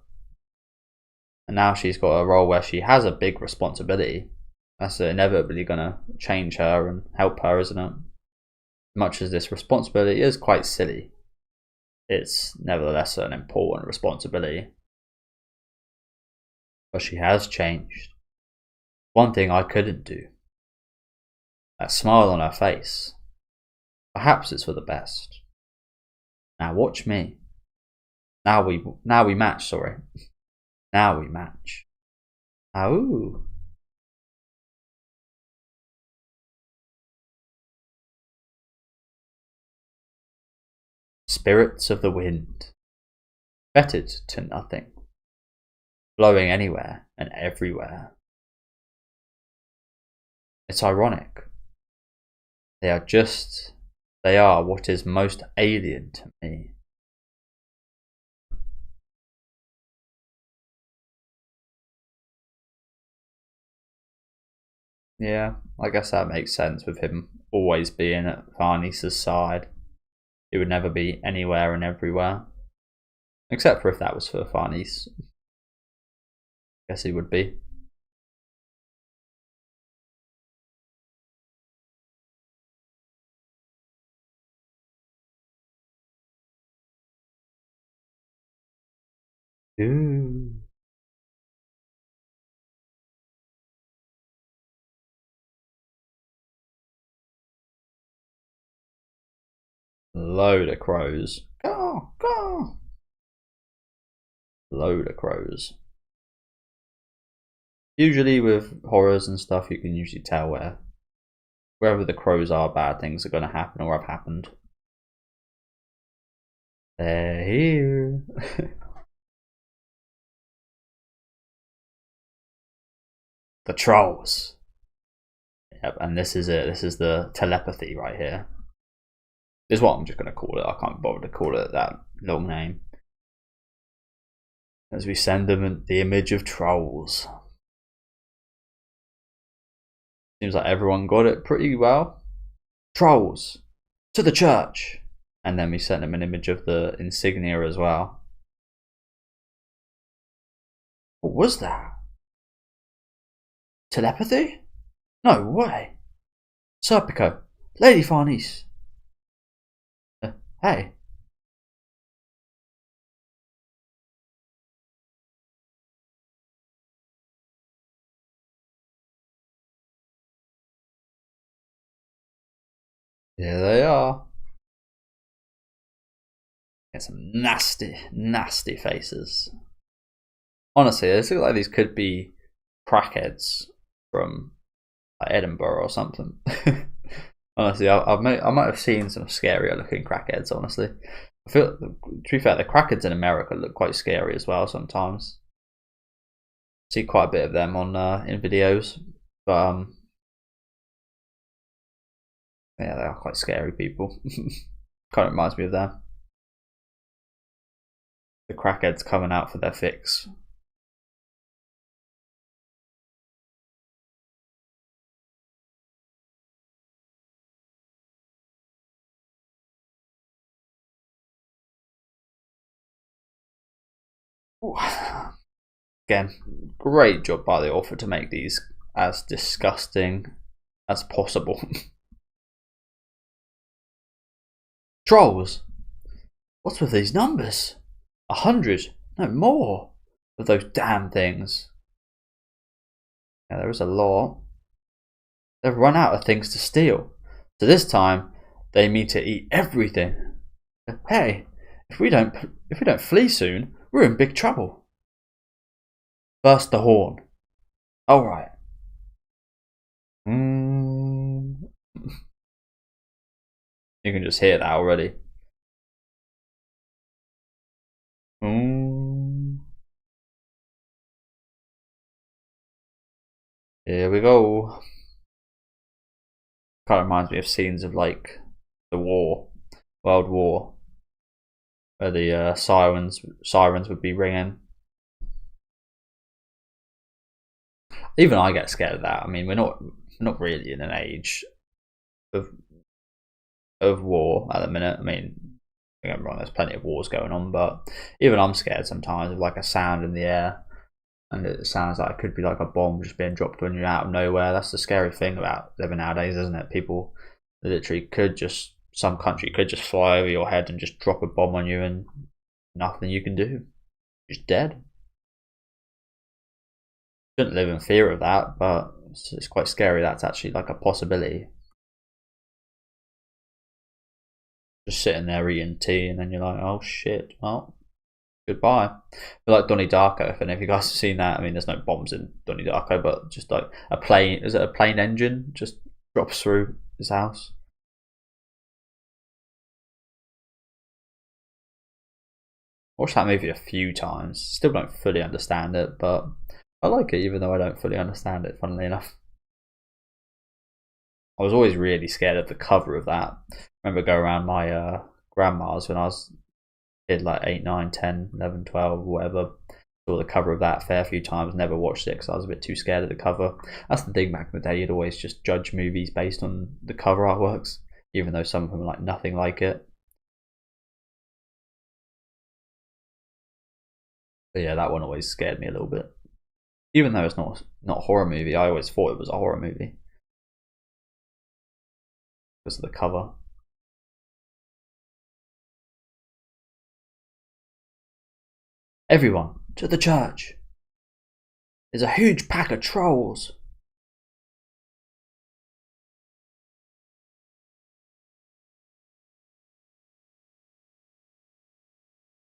And now she's got a role where she has a big responsibility. That's inevitably going to change her and help her, isn't it? Much as this responsibility is quite silly, it's nevertheless an important responsibility. But she has changed. One thing I couldn't do. That smile on her face. Perhaps it's for the best. Now watch me. Now we match, sorry. Now we match. Ooh. spirits of the wind, fettered to nothing, blowing anywhere and everywhere. It's ironic. They are what is most alien to me. Yeah, I guess that makes sense with him always being at Farnese's side. He would never be anywhere and everywhere. Except for if that was for Farnese. Guess he would be. Ooh. Load of crows. Go, go. Load of crows. Usually with horrors and stuff, you can usually tell wherever the crows are, bad things are going to happen or have happened. They're here. The trolls. Yep, and this is it. This is the telepathy right here. This is what I'm just going to call it. I can't bother to call it that long name. As we send them the image of trolls. Seems like everyone got it pretty well. Trolls, to the church. And then we sent them an image of the insignia as well. What was that? Telepathy? No way. Serpico, Lady Farnese. Hey. Here they are. Get some nasty, nasty faces. Honestly, it looks like these could be crackheads from like Edinburgh or something. Honestly, I might have seen some scarier looking crackheads. Honestly, I feel, to be fair, the crackheads in America look quite scary as well sometimes. See quite a bit of them on in videos, but yeah, they are quite scary people. Kind of reminds me of them. The crackheads coming out for their fix. Ooh. Again, great job by the author to make these as disgusting as possible. Trolls! What's with these numbers? 100, no more, of those damn things. Yeah, there is a lot. They've run out of things to steal, so this time they mean to eat everything. Hey, if we don't flee soon, we're in big trouble. Burst the horn. All right. You can just hear that already. Here we go. Kind of reminds me of scenes of like the war, World War, where the sirens would be ringing. Even I get scared of that. I mean, we're not really in an age of war at the minute. I mean, don't get me wrong, there's plenty of wars going on, but even I'm scared sometimes of like a sound in the air, and it sounds like it could be like a bomb just being dropped on you out of nowhere. That's the scary thing about living nowadays, isn't it? People literally some country could just fly over your head and just drop a bomb on you, and nothing you can do. You're just dead. Shouldn't live in fear of that, but it's quite scary. That's actually like a possibility. Just sitting there eating tea, and then you're like, oh shit, well, goodbye. But like Donnie Darko, if any of you guys have seen that, I mean, there's no bombs in Donnie Darko, but just like a plane, is it a plane engine just drops through his house? Watched that movie a few times. Still don't fully understand it, but I like it even though I don't fully understand it, funnily enough. I was always really scared of the cover of that. I remember going around my grandma's when I was a kid, like 8, 9, 10, 11, 12, whatever. Saw the cover of that a fair few times, never watched it because I was a bit too scared of the cover. That's the thing back in the day, you'd always just judge movies based on the cover artworks, even though some of them are like nothing like it. But yeah, that one always scared me a little bit. Even though it's not a horror movie, I always thought it was a horror movie because of the cover. Everyone, to the church. There's a huge pack of trolls.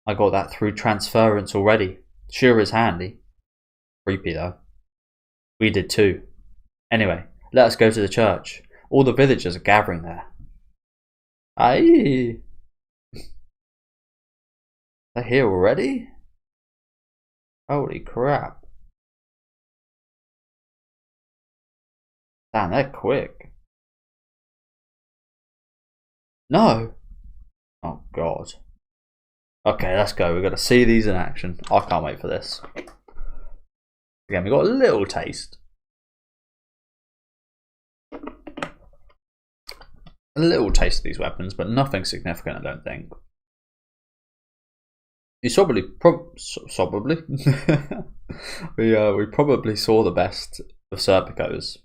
I got that through transference already. Sure is handy. Creepy though. We did too. Anyway, let us go to the church. All the villagers are gathering there. Aye. They're here already? Holy crap. Damn, they're quick. No. Oh god. Okay, let's go. We've got to see these in action. I can't wait for this. Again, we got a little taste. A little taste of these weapons, but nothing significant, I don't think. You probably we probably saw the best of Serpicos.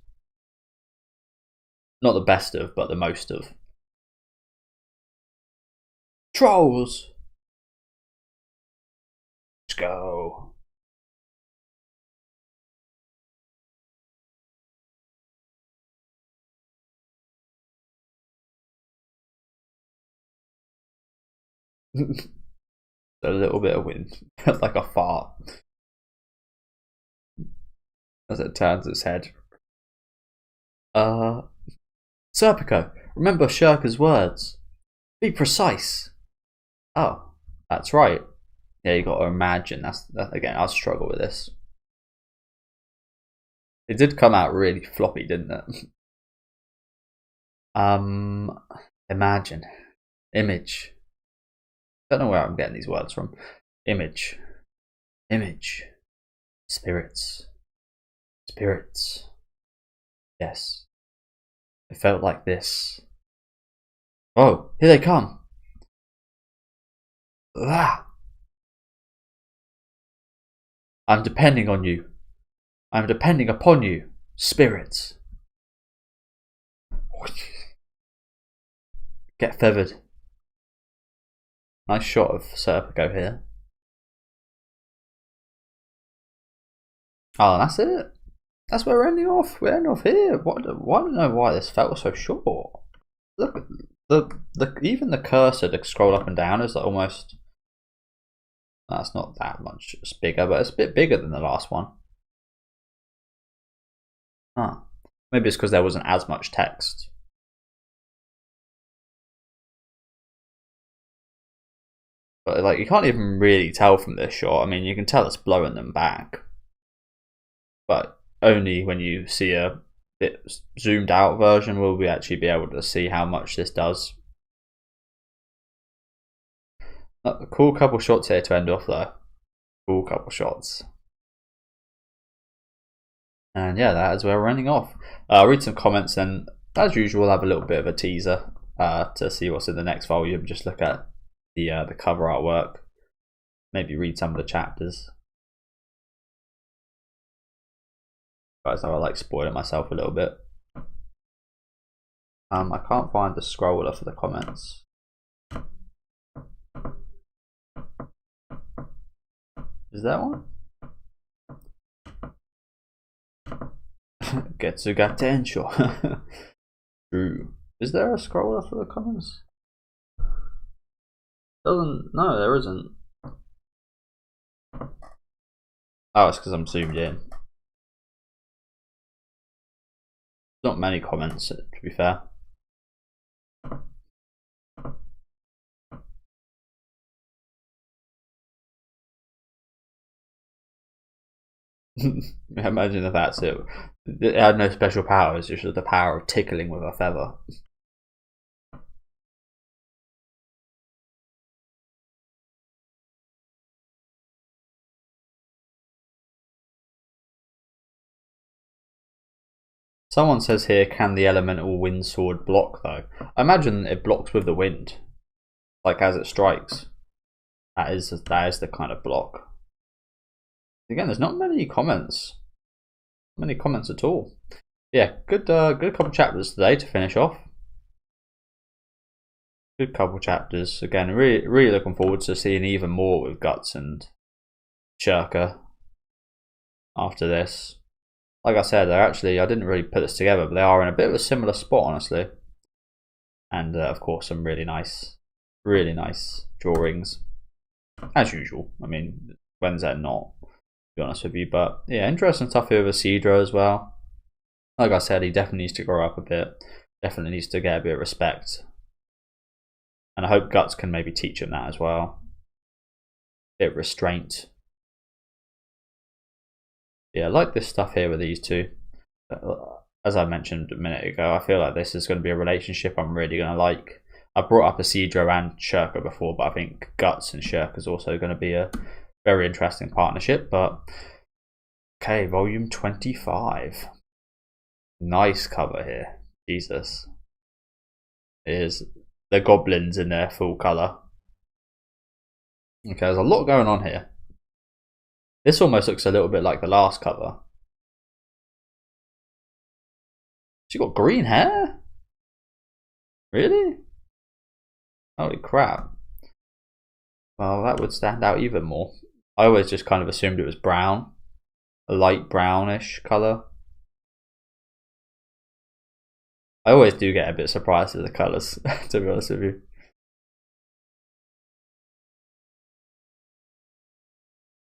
Not the best of, but the most of. Trolls! Let's go. A little bit of wind, like a fart, as it turns its head. Serpico, remember Scheirke's words. Be precise. Oh, that's right. Yeah, you got to imagine. That again, I'll struggle with this. It did come out really floppy, didn't it? Imagine, image. Don't know where I'm getting these words from. Image, image, spirits, spirits. Yes, it felt like this. Oh, here they come. Ah. I'm depending on you. I'm depending upon you, spirits. Get feathered. Nice shot of Serpico here. Oh, that's it. That's where we're ending off. We're ending off here. What? I don't know why this felt so short. Look, even the cursor to scroll up and down is almost. That's not that much bigger, but it's a bit bigger than the last one. Huh. Maybe it's because there wasn't as much text. But like, you can't even really tell from this shot. I mean, you can tell it's blowing them back, but only when you see a bit zoomed out version will we actually be able to see how much this does. A cool couple shots here to end off though. Cool couple shots. And yeah, that is where we're ending off. I'll read some comments, and as usual, I'll have a little bit of a teaser to see what's in the next volume. Just look at the cover artwork. Maybe read some of the chapters. Guys, I like spoiling myself a little bit. I can't find the scroller for the comments. Is that one? Getsu ga tensho. True. Is there a scroller for the comments? No, there isn't. Oh, it's because I'm zoomed in. Not many comments, to be fair. Imagine if that's it. It had no special powers, just the power of tickling with a feather. Someone says here, can the elemental wind sword block though? I imagine it blocks with the wind, like as it strikes. That is the kind of block. Again, there's not many comments. Many comments at all. Yeah, good couple chapters today to finish off. Good couple chapters. Again, really looking forward to seeing even more with Guts and Scheirke after this. Like I said, I didn't really put this together, but they are in a bit of a similar spot, honestly. And of course, some really nice drawings, as usual. I mean, when's that not? To be honest with you, but yeah, interesting stuff here with Isidro as well. Like I said, he definitely needs to grow up a bit. Definitely needs to get a bit of respect, and I hope Guts can maybe teach him that as well. A bit of restraint. Yeah, I like this stuff here with these two. As I mentioned a minute ago, I feel like this is going to be a relationship I'm really going to like. I brought up Isidro and Scheirke before, but I think Guts and Scheirke is also going to be a very interesting partnership. But okay, volume 25. Nice cover here. Jesus. Here's the goblins in their full colour. Okay, there's a lot going on here. This almost looks a little bit like the last cover. She got green hair? Really? Holy crap. Well, that would stand out even more. I always just kind of assumed it was brown. A light brownish colour. I always do get a bit surprised at the colours, to be honest with you.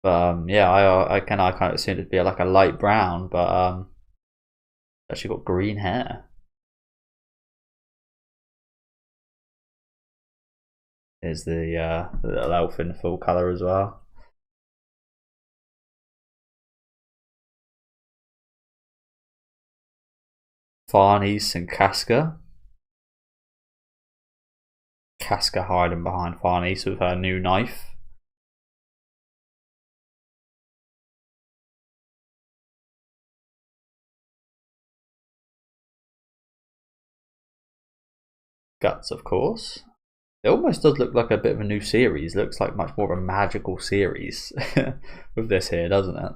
But yeah, I kind of assumed it'd be like a light brown, but actually got green hair. Here's the little elf in full colour as well. Farnese and Casca. Casca hiding behind Farnese with her new knife. Guts, of course. It almost does look like a bit of a new series. It looks like much more of a magical series with this here, doesn't it?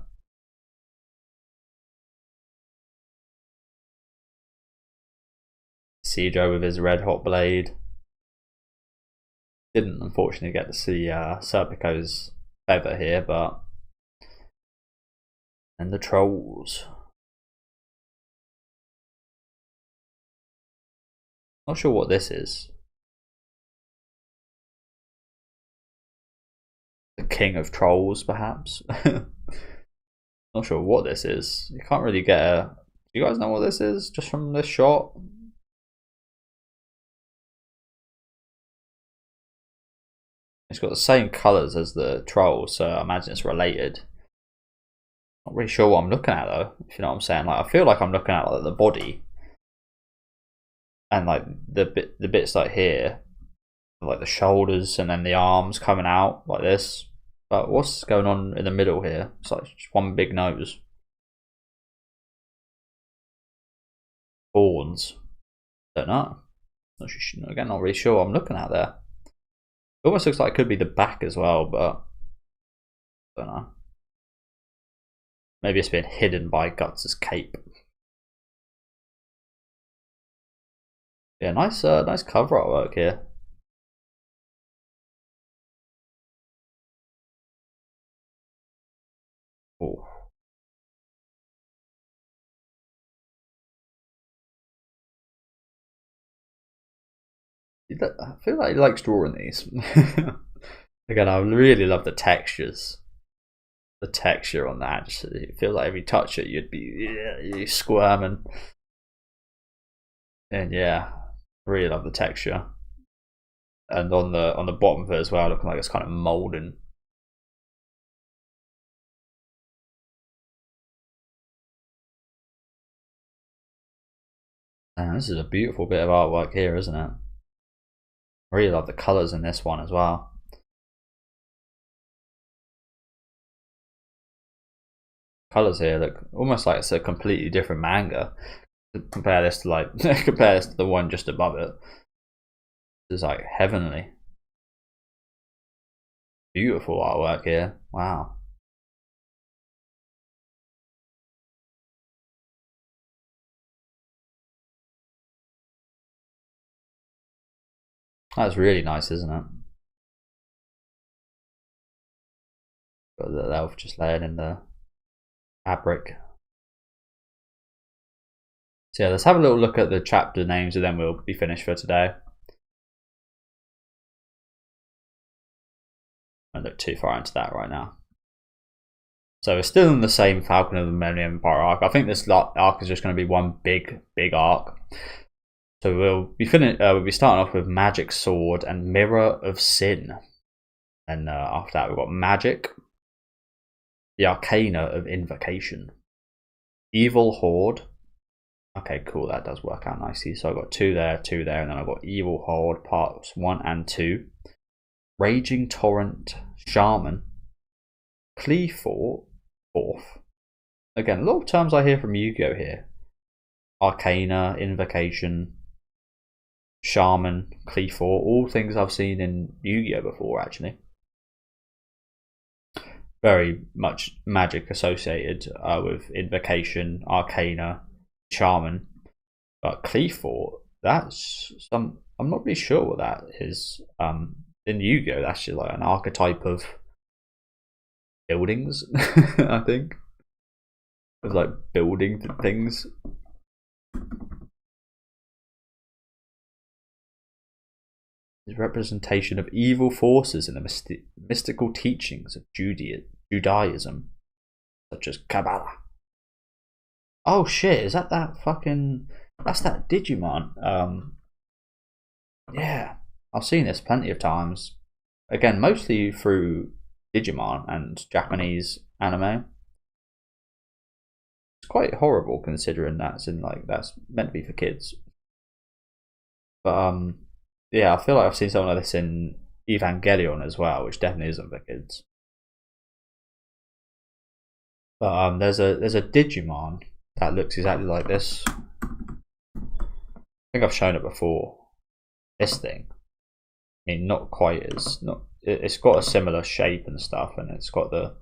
Isidro with his red hot blade. Didn't unfortunately get to see Serpico's feather here, but and the trolls. Not sure what this is. The king of trolls, perhaps. Not sure what this is. You can't really get a. Do you guys know what this is just from this shot? It's got the same colours as the trolls, so I imagine it's related. Not really sure what I'm looking at though, if you know what I'm saying. Like I feel like I'm looking at like the body and like the bits like here, like the shoulders and then the arms coming out like this. But what's going on in the middle here? It's like just one big nose. Horns. Don't know. Again, not really sure what I'm looking at there. It almost looks like it could be the back as well, but don't know. Maybe it's been hidden by Guts' cape. Yeah, nice cover artwork here. Ooh. I feel like he likes drawing these. Again, I really love the textures. The texture on that, just, it feels like if you touch it, you squirming. And yeah, really love the texture. And on the bottom of it as well, looking like it's kind of molding. And this is a beautiful bit of artwork here, isn't it? I really love the colours in this one as well. Colours here look almost like it's a completely different manga. Compare this to like compare this to the one just above it. This is like heavenly. Beautiful artwork here. Wow. That's really nice, isn't it? Got the elf just laying in the fabric. So yeah, let's have a little look at the chapter names and then we'll be finished for today. I don't look too far into that right now. So we're still in the same Falcon of the Millennium Empire arc. I think this arc is just going to be one big arc. So we'll be starting off with Magic Sword and Mirror of Sin, and after that we've got Magic, the Arcana of Invocation, Evil Horde. Okay, cool, that does work out nicely. So I've got two there, and then I've got Evil Horde parts 1 and 2, Raging Torrent, Shaman, Cleafort, Fourth. Again, a lot of terms I hear from Yu-Gi-Oh here. Arcana, Invocation, Shaman, Cleafort, all things I've seen in Yu-Gi-Oh before, actually. Very much magic associated with Invocation, Arcana, Shaman. But Cleafort, that's some, I'm not really sure what that is. In Yu-Gi-Oh, that's just like an archetype of buildings, I think. It's like building things. Representation of evil forces in the mystical teachings of Judaism, such as Kabbalah. Oh shit, is that fucking... That's that Digimon. Yeah, I've seen this plenty of times. Again, mostly through Digimon and Japanese anime. It's quite horrible considering that's meant to be for kids. But yeah, I feel like I've seen something like this in Evangelion as well, which definitely isn't for kids. But there's a Digimon that looks exactly like this. I think I've shown it before. This thing. I mean, not quite as it's got a similar shape and stuff, and it's got the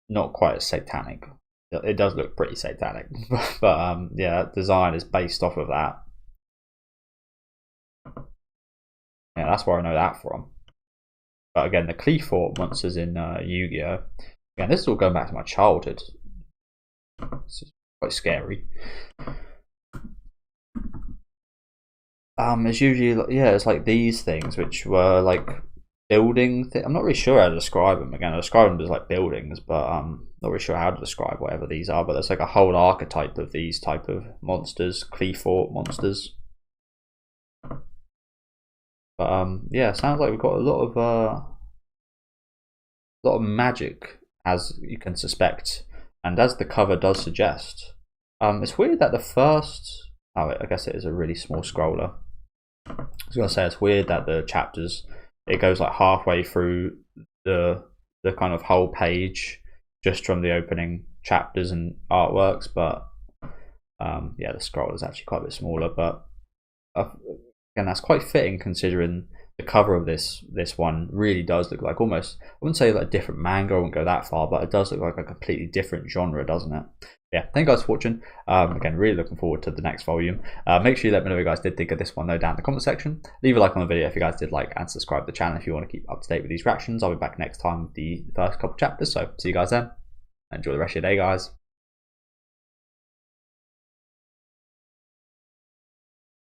not quite as satanic. It does look pretty satanic, but yeah, that design is based off of that. Yeah, that's where I know that from. But again, the Cleafort monsters in Yu-Gi-Oh! Again, this is all going back to my childhood. This is quite scary. It's usually, yeah, it's like these things, which were like building. I'm not really sure how to describe them. Again, I describe them as like buildings, but I'm not really sure how to describe whatever these are. But there's like a whole archetype of these type of monsters, Cleafort monsters. But yeah, sounds like we've got a lot of magic, as you can suspect, and as the cover does suggest. It's weird that the first, I guess it is a really small scroller. I was gonna say it's weird that the chapters, it goes like halfway through the kind of whole page just from the opening chapters and artworks, but yeah, the scroll is actually quite a bit smaller, but again, that's quite fitting considering the cover of this one really does look like almost, I wouldn't say like a different manga, I wouldn't go that far, but it does look like a completely different genre, doesn't it? Yeah, thank you guys for watching. Again, really looking forward to the next volume. Make sure you let me know what you guys did think of this one though down in the comment section. Leave a like on the video if you guys did like, and subscribe to the channel if you want to keep up to date with these reactions. I'll be back next time with the first couple chapters, so see you guys then. Enjoy the rest of your day, guys.